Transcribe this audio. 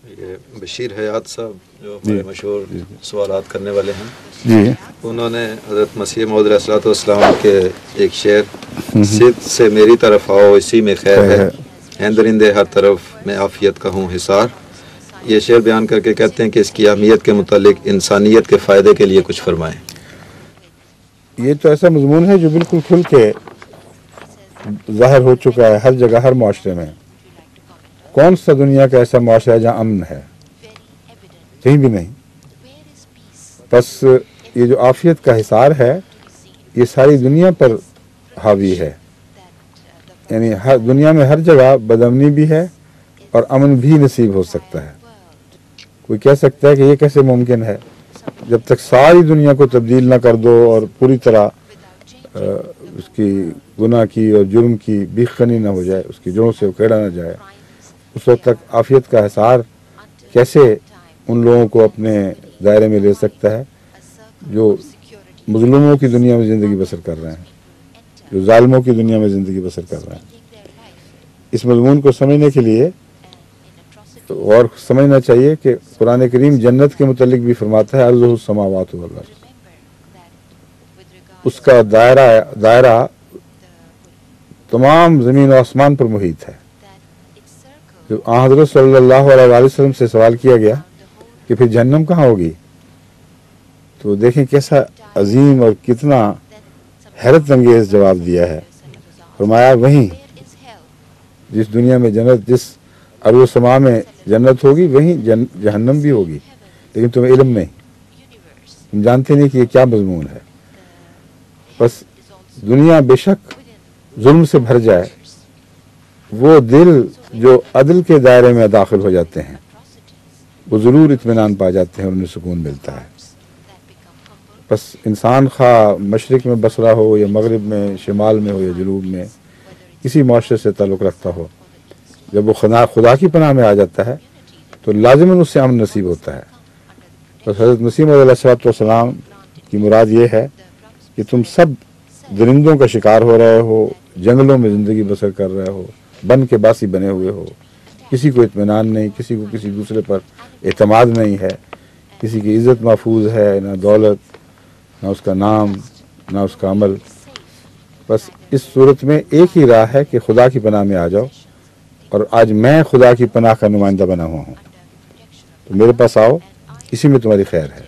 یہ بشیر حیات صاحب جو ہمارے مشہور سوالات کرنے والے ہیں جی، انہوں نے حضرت مسیح موعود علیہ الصلوۃ والسلام کے ایک شعر صدق سے میری طرف آؤ اسی میں خیر ہے درندے ہر طرف میں عافیت کا ہوں حصار، یہ شعر بیان کر کے کہتے ہیں کہ اس کی اہمیت کے متعلق انسانیت کے فائدے کے لیے کچھ فرمائیں۔ یہ تو ایسا مضمون ہے جو بالکل کھل کے ظاہر ہو چکا ہے ہر جگہ، ہر معاشرے میں۔ کون سا دنیا کا ایسا معاشرہ ہے جہاں امن ہے؟ کہیں بھی نہیں۔ بس یہ جو عافیت کا حصار ہے یہ ساری دنیا پر حاوی ہے، یعنی ہر دنیا میں ہر جگہ بدامنی بھی ہے اور امن بھی نصیب ہو سکتا ہے۔ کوئی کہہ سکتا ہے کہ یہ کیسے ممکن ہے؟ جب تک ساری دنیا کو تبدیل نہ کر دو اور پوری طرح اس کی گناہ کی اور جرم کی بیخ کنی نہ ہو جائے، اس کی جڑوں سے اکھیڑا نہ جائے، اس وقت تک عافیت کا حصار کیسے ان لوگوں کو اپنے دائرے میں لے سکتا ہے جو مظلوموں کی دنیا میں زندگی بسر کر رہے ہیں، جو ظالموں کی دنیا میں زندگی بسر کر رہے ہیں۔ اس مضمون کو سمجھنے کے لیے اور سمجھنا چاہیے کہ قرآن کریم جنت کے متعلق بھی فرماتا ہے ارض السماوات والارض، اس کا دائرہ تمام زمین و آسمان پر محیط ہے۔ جب حضرت صلی اللہ علیہ وآلہ وسلم سے سوال کیا گیا کہ پھر جہنم کہاں ہوگی، تو دیکھیں کیسا عظیم اور کتنا حیرت انگیز جواب دیا ہے۔ فرمایا وہیں جس دنیا میں جنت، جس ارض و سما میں جنت ہوگی وہیں جہنم بھی ہوگی، لیکن تمہیں علم نہیں، تم جانتے نہیں کہ یہ کیا مضمون ہے۔ بس دنیا بے شک ظلم سے بھر جائے، وہ دل جو عدل کے دائرے میں داخل ہو جاتے ہیں وہ ضرور اطمینان پا جاتے ہیں اور انہیں سکون ملتا ہے۔ بس انسان خواہ مشرق میں بس رہا ہو یا مغرب میں، شمال میں ہو یا جنوب میں، کسی معاشرے سے تعلق رکھتا ہو، جب وہ خدا کی پناہ میں آ جاتا ہے تو لازماً اس سے امن نصیب ہوتا ہے۔ بس حضرت مسیح موعود علیہ الصلوۃ والسلام کی مراد یہ ہے کہ تم سب درندوں کا شکار ہو رہے ہو، جنگلوں میں زندگی بسر کر رہے ہو، بن کے باسی بنے ہوئے ہو، کسی کو اطمینان نہیں، کسی کو کسی دوسرے پر اعتماد نہیں ہے، کسی کی عزت محفوظ ہے، نہ دولت، نہ اس کا نام، نہ اس کا عمل۔ بس اس صورت میں ایک ہی راہ ہے کہ خدا کی پناہ میں آ جاؤ، اور آج میں خدا کی پناہ کا نمائندہ بنا ہوا ہوں، تو میرے پاس آؤ، اسی میں تمہاری خیر ہے۔